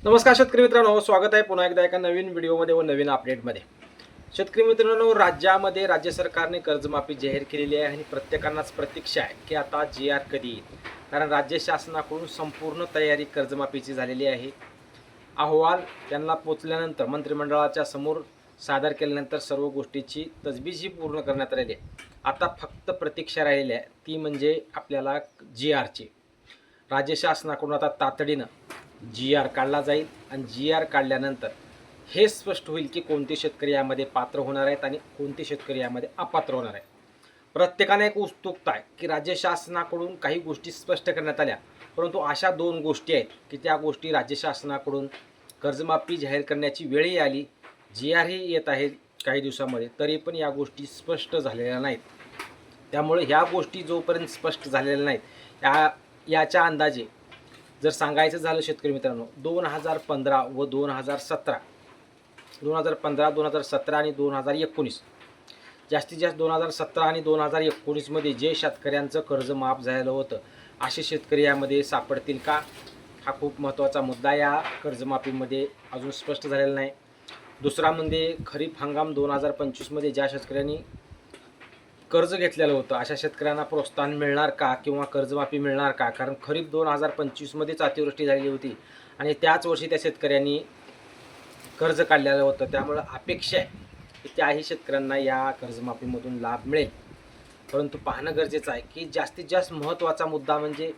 नमस्कार शेतकरी मित्रांनो, स्वागत आहे पुन्हा एकदा एका नवीन व्हिडिओमध्ये व नवीन अपडेटमध्ये. शेतकरी मित्रांनो, राज्यामध्ये राज्य सरकारने कर्जमाफी जाहीर केलेली आहे आणि प्रत्येकांनाच प्रतीक्षा आहे की आता जी आर कधी येईल. कारण राज्य शासनाकडून संपूर्ण तयारी कर्जमाफीची झालेली आहे. अहवाल त्यांना पोचल्यानंतर मंत्रिमंडळाच्या समोर सादर केल्यानंतर सर्व गोष्टीची तजवीज पूर्ण करण्यात आलेली आहे. आता फक्त प्रतीक्षा राहिलेली आहे, ती म्हणजे आपल्याला जी आरची. राज्य शासनाकडून आता तातडीनं जी आर काढला जाईल आणि जी आर काढल्यानंतर हे स्पष्ट होईल की कोणते शेतकरी यामध्ये पात्र होणार आहेत आणि कोणते शेतकरी यामध्ये अपात्र होणार आहेत. प्रत्येकाने एक उत्सुकता आहे की राज्य शासनाकडून काही गोष्टी स्पष्ट करण्यात आल्या, परंतु अशा दोन गोष्टी आहेत की त्या गोष्टी राज्य शासनाकडून कर्जमाफी जाहीर करण्याची वेळही आली, जी आरही येत आहे काही दिवसामध्ये, तरी पण या गोष्टी स्पष्ट झालेल्या नाहीत. त्यामुळे ह्या गोष्टी जोपर्यंत स्पष्ट झालेल्या नाहीत, याच्या अंदाजे जर सांगायचं झालं शेतकरी मित्रांनो, 2015 व 2017 आणि 2019, जास्तीत जास्त 2017 आणि 2019मध्ये जे शेतकऱ्यांचं कर्ज माफ झालेलं होतं, असे शेतकरी यामध्ये सापडतील का? हा खूप महत्त्वाचा मुद्दा या कर्जमाफीमध्ये अजून स्पष्ट झालेला नाही. दुसरा म्हणजे खरीप हंगाम 2025मध्ये ज्या शेतकऱ्यांनी कर्ज घेतलेलं होतं, अशा शेतकऱ्यांना प्रोत्साहन मिळणार का किंवा कर्जमाफी मिळणार का? कारण खरीप 2025मध्येच अतिवृष्टी झालेली होती आणि त्याच वर्षी त्या शेतकऱ्यांनी कर्ज काढलेलं होतं. त्यामुळं अपेक्षा आहे की त्याही शेतकऱ्यांना या कर्जमाफीमधून लाभ मिळेल. परंतु पाहणं गरजेचं आहे की जास्तीत जास्त महत्त्वाचा मुद्दा म्हणजे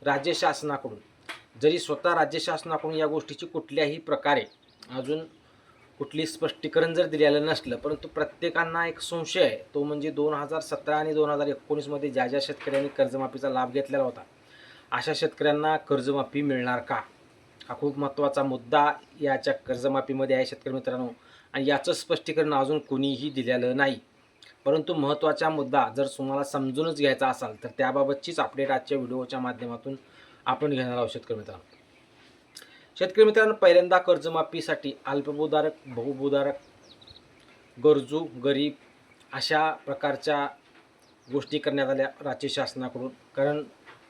राज्य शासनाकडून, जरी स्वतः राज्य शासनाकडून या गोष्टीची कुठल्याही प्रकारे अजून कुठली स्पष्टीकरण जर दिलेलं नसलं, परंतु प्रत्येकांना एक संशय आहे, तो म्हणजे 2017 आणि 2019मध्ये ज्या ज्या शेतकऱ्यांनी कर्जमाफीचा लाभ घेतलेला होता, अशा शेतकऱ्यांना कर्जमाफी मिळणार का? हा खूप महत्त्वाचा मुद्दा याच्या कर्जमाफीमध्ये आहे शेतकरी मित्रांनो, आणि याचं स्पष्टीकरण अजून कोणीही दिलेलं नाही. परंतु महत्त्वाचा मुद्दा जर तुम्हाला समजूनच घ्यायचा असाल तर त्याबाबतचीच अपडेट आजच्या व्हिडिओच्या माध्यमातून आपण घेणार आहोत शेतकरी मित्रांनो. शेतकरी मित्रांनो, पहिल्यांदा कर्जमाफीसाठी अल्पभूधारक, बहुभूधारक, गरजू, गरीब अशा प्रकारच्या गोष्टी करण्यात आल्या राज्य शासनाकडून. कारण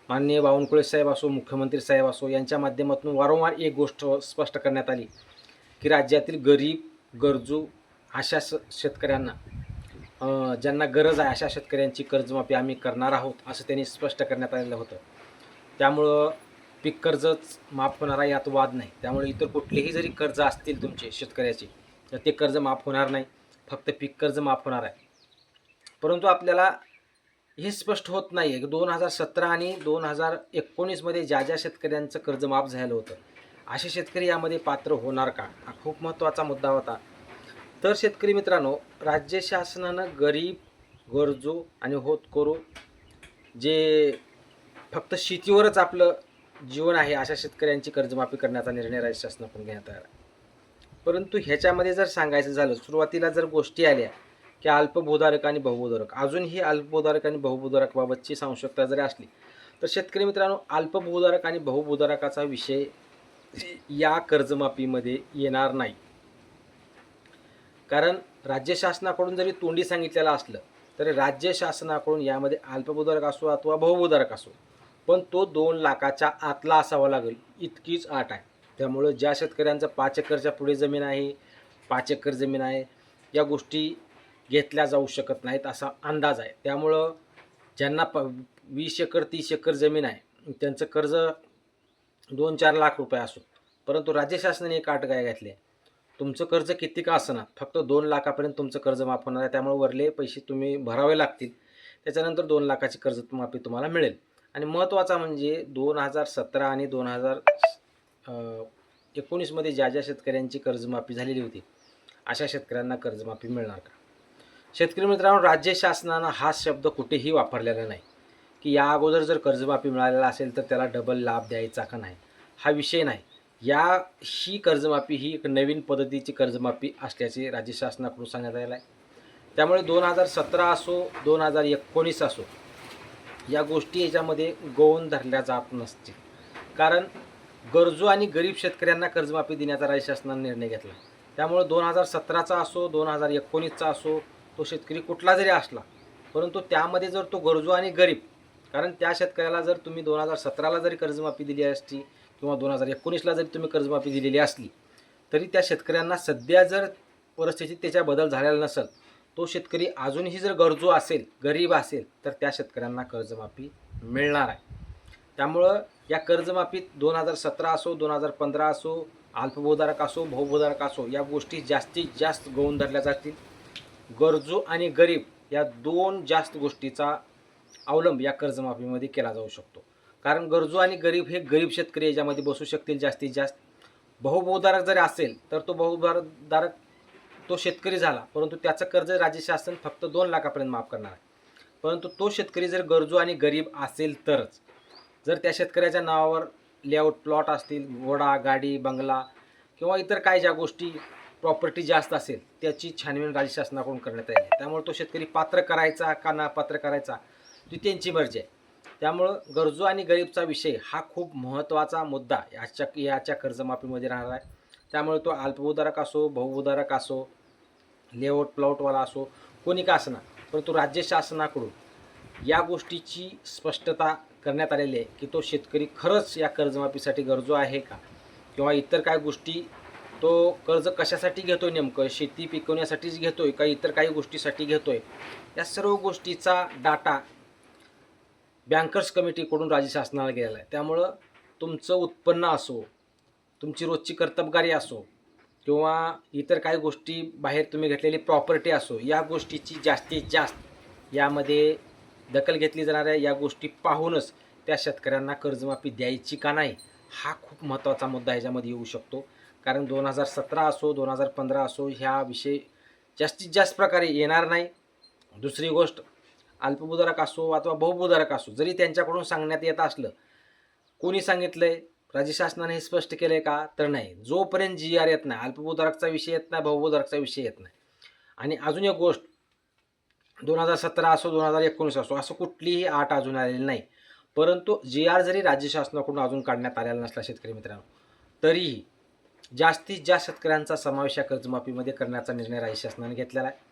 माननीय बावनकुळे साहेब असो, मुख्यमंत्री साहेब असो, यांच्या माध्यमातून वारंवार एक गोष्ट स्पष्ट करण्यात आली की राज्यातील गरीब, गरजू अशा शेतकऱ्यांना, ज्यांना गरज आहे अशा शेतकऱ्यांची कर्जमाफी आम्ही करणार आहोत, असं त्यांनी स्पष्ट करण्यात आलेलं होतं. त्यामुळं पीक कर्जच माफ होणार आहे यात वाद नाही. त्यामुळे इतर कुठलेही जरी कर्ज असतील तुमचे शेतकऱ्याचे, तर ते कर्ज माफ होणार नाही, फक्त पीक कर्ज माफ होणार आहे. परंतु आपल्याला हे स्पष्ट होत नाही आहे की 2017 आणि 2019मध्ये ज्या ज्या शेतकऱ्यांचं कर्ज माफ झालं होतं, असे शेतकरी यामध्ये पात्र होणार का? हा खूप महत्त्वाचा मुद्दा होता. तर शेतकरी मित्रांनो, राज्य शासनानं गरीब, गरजू आणि होतकरू, जे फक्त शेतीवरच आपलं जीवन आहे, अशा शेतकऱ्यांची कर्जमाफी करण्याचा निर्णय राज्य शासनाकडून घेण्यात आला. परंतु ह्याच्यामध्ये जर सांगायचं झालं, सुरुवातीला जर गोष्टी आल्या की अल्पभूधारक आणि बहुभूधारक, अजूनही अल्पभूधारक आणि बहुभूधारकबाबतची संशयता जरी असली, तर शेतकरी मित्रांनो, अल्पभूधारक आणि बहुभूधारकाचा विषय या कर्जमाफीमध्ये येणार नाही. कारण राज्य शासनाकडून जरी तोंडी सांगितलेलं असलं तरी राज्य शासनाकडून यामध्ये अल्पभूधारक असो अथवा बहुभूधारक असो, पण तो 2 लाखाच्या आतला असावा लागेल, इतकीच अट आहे. त्यामुळं ज्या शेतकऱ्यांचं 5 एकरच्या पुढे जमीन आहे, 5 एकर जमीन आहे, या गोष्टी घेतल्या जाऊ शकत नाहीत असा अंदाज आहे. त्यामुळं ज्यांना 20 एकर 30 एकर जमीन आहे, त्यांचं कर्ज 2-4 लाख रुपये असो, परंतु राज्य शासनाने एक अट काय घातली आहे, तुमचं कर्ज किती का असणार, फक्त 2 लाखापर्यंत तुमचं कर्ज माफ होणार आहे. त्यामुळे वरले पैसे तुम्ही भरावे लागतील, त्याच्यानंतर 2 लाखाची कर्जमाफी तुम्हाला मिळेल. आणि महत्त्वाचा म्हणजे 2017 आणि 2019मध्ये ज्या ज्या शेतकऱ्यांची कर्जमाफी झालेली होती, अशा शेतकऱ्यांना कर्जमाफी मिळणार का? शेतकरी मित्रांनो, राज्य शासनानं हा शब्द कुठेही वापरलेला नाही की या अगोदर जर कर्जमाफी मिळालेला असेल तर त्याला डबल लाभ द्यायचा का नाही, हा विषय नाही. ही कर्जमाफी ही एक नवीन पद्धतीची कर्जमाफी असल्याचे राज्य शासनाकडून सांगण्यात आलेलं आहे. त्यामुळे 2017 असो 2019 असो, या गोष्टी याच्यामध्ये गौण धरल्या जात नसतील. कारण गरजू आणि गरीब शेतकऱ्यांना कर्जमाफी देण्याचा राज्य शासनाने निर्णय घेतला. त्यामुळे 2017चा असो 2019चा असो, तो शेतकरी कुठला जरी असला, परंतु त्यामध्ये जर तो गरजू आणि गरीब, कारण त्या शेतकऱ्याला जर तुम्ही 2017ला जरी कर्जमाफी दिली असती किंवा 2019ला जरी तुम्ही कर्जमाफी दिलेली असली तरी त्या शेतकऱ्यांना सध्या जर परिस्थितीत त्याच्या बदल झालेला नसेल, तो शेतकरी अजूनही जर गरजू असेल, गरीब असेल, तर त्या शेतकऱ्यांना कर्जमाफी मिळणार आहे. त्यामुळं या कर्जमाफीत 2017 असो, 2015 असो, अल्पभूधारक असो, बहुभूधारक असो, या गोष्टी जास्तीत जास्त गौण धरल्या जातील. गरजू आणि गरीब या दोन जास्त गोष्टीचा अवलंब या कर्जमाफीमध्ये केला जाऊ शकतो. कारण गरजू आणि गरीब हे गरीब शेतकरी याच्यामध्ये बसू शकतील जास्तीत जास्त. बहुभूधारक जरी असेल तर तो बहुभूधारक तो शेतकरी झाला, परंतु त्याचं कर्ज राज्य शासन फक्त 2 लाखापर्यंत माफ करणार आहे. परंतु तो शेतकरी जर गरजू आणि गरीब असेल तरच. जर त्या शेतकऱ्याच्या नावावर लेआउट प्लॉट असतील, घोडा, गाडी, बंगला किंवा इतर काही ज्या गोष्टी प्रॉपर्टी जास्त असेल त्याची छानबीन राज्य शासनाकडून करण्यात येईल. त्यामुळे तो शेतकरी पात्र करायचा का नापात्र करायचा ती त्यांची मर्जी आहे. त्यामुळं गरजू आणि गरीबचा विषय हा खूप महत्त्वाचा मुद्दा याच्या कर्जमाफीमध्ये राहणार आहे. त्यामुळे तो अल्पभूधारक असो, बहुभूधारक असो, लेआउट प्लॉटवाला असो, कोणी का असणार, परंतु राज्य शासनाकडून या गोष्टीची स्पष्टता करण्यात आलेली आहे की तो शेतकरी खरंच या कर्जमाफीसाठी गरजू आहे का, किंवा इतर काय गोष्टी तो कर्ज कशासाठी घेतोय, नेमकं शेती पिकवण्यासाठीच घेतोय का इतर काही गोष्टीसाठी घेतोय, या सर्व गोष्टीचा डाटा बँकर्स कमिटीकडून राज्य शासनाला गेलेला आहे. त्यामुळं तुमचं उत्पन्न असो, तुमची रोजची कर्तबगारी असो, किंवा इतर काही गोष्टी बाहेर तुम्ही घेतलेली प्रॉपर्टी असो, या गोष्टीची जास्तीत जास्त यामध्ये दखल घेतली जाणार आहे. या गोष्टी पाहूनच त्या शेतकऱ्यांना कर्जमाफी द्यायची का नाही हा खूप महत्त्वाचा मुद्दा ह्याच्यामध्ये येऊ शकतो. कारण 2017 असो, 2015 असो, ह्या विषय जास्तीत जास्त प्रकारे येणार नाही. दुसरी गोष्ट, अल्पभूधारक असो अथवा बहुभूधारक असो, जरी त्यांच्याकडून सांगण्यात येत असलं, कोणी सांगितलंय, राज्य शासनाने हे स्पष्ट केलंय का, तर नाही. जोपर्यंत GR येत नाही, अल्पभूधारकचा विषय येत नाही, बहुभूधारकचा विषय येत नाही. आणि अजून एक गोष्ट, 2017 असो, 2019 असो, असं कुठलीही अट अजून आलेली नाही. परंतु GR जरी राज्य शासनाकडून अजून काढण्यात आलेला नसला शेतकरी मित्रांनो, तरीही जास्तीत जास्त शेतकऱ्यांचा समावेश या कर्जमाफीमध्ये करण्याचा निर्णय राज्य शासनाने घेतलेला आहे.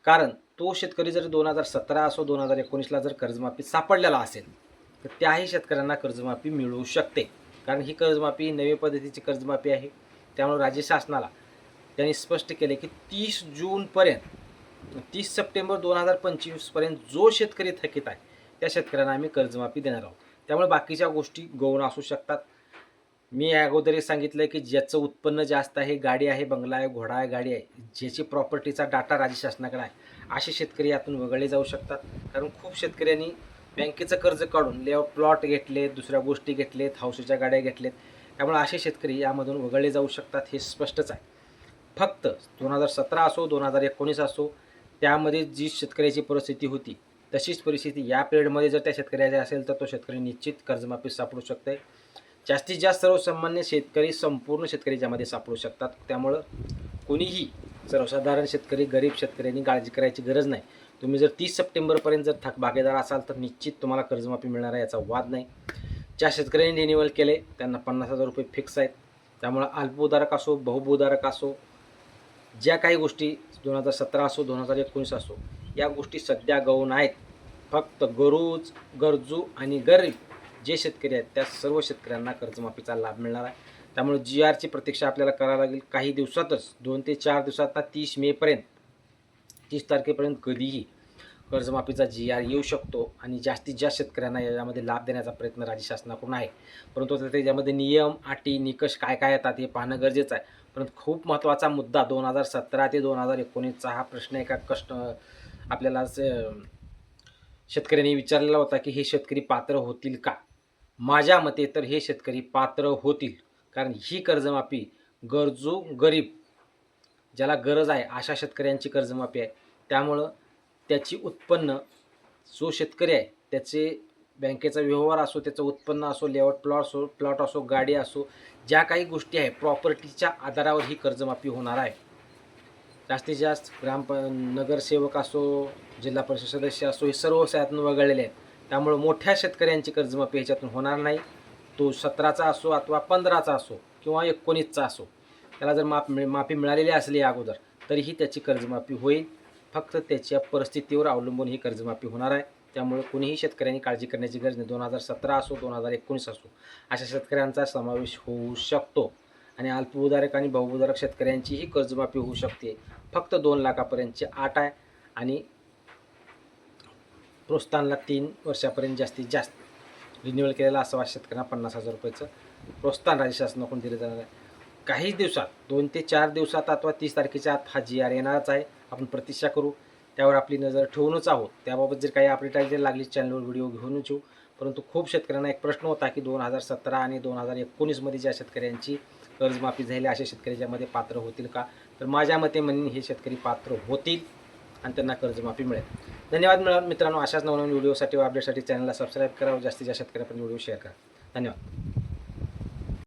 कारण तो शेतकरी जर 2017 असो, 2019ला जर कर्जमाफी सापडलेला असेल तर त्याही शेतकऱ्यांना कर्जमाफी मिळू शकते. कारण ही कर्जमाफी नवी पद्धतीची कर्जमाफी आहे. त्यामुळे राज्य शासनाला त्यांनी स्पष्ट केले की 30 जूनपर्यंत, 30 सप्टेंबर 2025पर्यंत जो शेतकरी थकीत आहे त्या शेतकऱ्यांना आम्ही कर्जमाफी देणार आहोत. त्यामुळे बाकीच्या गोष्टी गौण असू शकतात. मी अगोदरही सांगितलं की ज्याचं उत्पन्न जास्त आहे, गाडी आहे, बंगला आहे, घोडा आहे, गाडी आहे, ज्याची प्रॉपर्टीचा डाटा राज्य शासनाकडे आहे, असे शेतकरी यातून वगळले जाऊ शकतात. कारण खूप शेतकऱ्यांनी बँकेचं कर्ज काढून लेआउट प्लॉट घेतलेत, दुसऱ्या गोष्टी घेतलेत, हाऊसच्या गाड्या घेतलेत. त्यामुळे असे शेतकरी यामधून वगळले जाऊ शकतात, हे स्पष्टच आहे. फक्त 2017 असो, 2019 असो, त्यामध्ये जी शेतकऱ्याची परिस्थिती होती तशीच परिस्थिती या पिरियडमध्ये जर त्या शेतकऱ्याची असेल तर तो शेतकरी निश्चित कर्जमाफी सापडू शकते. जास्तीत जास्त सर्वसामान्य शेतकरी, संपूर्ण शेतकरी यामध्ये सापडू शकतात. त्यामुळं कोणीही सर्वसाधारण शेतकरी, गरीब शेतकऱ्यांनी काळजी करायची गरज नाही. तुम्ही जर 30 सप्टेंबरपर्यंत जर भागीदार असाल तर निश्चित तुम्हाला कर्जमाफी मिळणार आहे, याचा वाद नाही. ज्या शेतकऱ्यांनी रिन्युअल केले त्यांना 50,000 रुपये फिक्स आहेत. त्यामुळं अल्पभूधारक असो, बहुभूधारक असो, ज्या काही गोष्टी 2017 असो, 2019 असो, या गोष्टी सध्या गौण आहेत. फक्त गरजू आणि गरीब जे शेतकरी आहेत त्या सर्व शेतकऱ्यांना कर्जमाफीचा लाभ मिळणार आहे. त्यामुळे GRची प्रतीक्षा आपल्याला करावी लागेल. काही दिवसातच 2 ते 4 दिवसात 30 मेपर्यंत, 30 तारखेपर्यंत कधीही कर्जमाफीचा GR येऊ शकतो आणि जास्तीत जास्त शेतकऱ्यांना यामध्ये लाभ देण्याचा प्रयत्न राज्य शासनाकडून आहे. परंतु त्याच्यामध्ये नियम, अटी, निकष काय काय येतात हे पाहणं गरजेचं आहे. परंतु खूप महत्त्वाचा मुद्दा 2017 ते 2019चा हा प्रश्न एका आपल्याला शेतकऱ्यांनी विचारलेला होता की हे शेतकरी पात्र होतील का. माझ्या मते तर हे शेतकरी पात्र होतील. कारण ही कर्जमाफी गरजू, गरीब, ज्याला गरज आहे अशा शेतकऱ्यांची कर्जमाफी आहे. त्यामुळं त्याची उत्पन्न, जो शेतकरी आहे त्याचे बँकेचा व्यवहार असो, त्याचं उत्पन्न असो, लेआउट प्लॉट असो, गाडी असो, ज्या काही गोष्टी आहे प्रॉपर्टीच्या आधारावर ही कर्जमाफी होणार आहे. जास्तीत जास्त नगरसेवक असो, जिल्हा परिषद सदस्य असो, हे सर्व यातून वगळलेले आहेत. त्यामुळे मोठ्या शेतकऱ्यांची कर्जमाफी ह्याच्यातून होणार नाही. तो 17चा असो अथवा 15चा असो किंवा 19चा असो, त्याला जर माफी मिळालेली असली अगोदर तरीही त्याची कर्जमाफी होईल. फक्त त्याच्या परिस्थितीवर अवलंबून ही कर्जमाफी होणार आहे. त्यामुळे कोणीही शेतकऱ्यांनी काळजी करण्याची गरज नाही. 2017 असो 2019 असो अशा शेतकऱ्यांचा समावेश होऊ शकतो आणि अल्पभूधारक आणि बहुभूधारक शेतकऱ्यांचीही कर्जमाफी होऊ शकते. फक्त 2 लाखापर्यंतची अट आहे आणि प्रोत्साहनला 3 वर्षापर्यंत जास्तीत जास्त रिन्युअल केलेला असावा शेतकऱ्यांना 50,000 रुपयाचं प्रोत्साहन राज्य शासनाकडून दिलं जाणार आहे. काही दिवसात 2 ते 4 दिवसात अथवा 30 तारखेच्या आत हा GR येणारच आहे. आपण प्रतीक्षा करू, त्यावर आपली नजर ठेवूनच आहोत. त्याबाबत जर काही अपडेट आली तर लागलीच चॅनलवर व्हिडिओ घेऊनच येऊ. परंतु खूप शेतकऱ्यांना एक प्रश्न होता की 2017 आणि 2019मध्ये ज्या शेतकऱ्यांची कर्जमाफी झाली अशा शेतकरी यामध्ये पात्र होतील का? तर माझ्या मते म्हणून हे शेतकरी पात्र होतील आणि त्यांना कर्जमाफी मिळेल. धन्यवाद मित्रांनो. अशाच नवनवीन व्हिडिओसाठी व अपडेटसाठी चॅनलला सबस्क्राईब करा व जास्तीत जास्त शेतकऱ्यांपर्यंत व्हिडिओ शेअर करा. धन्यवाद.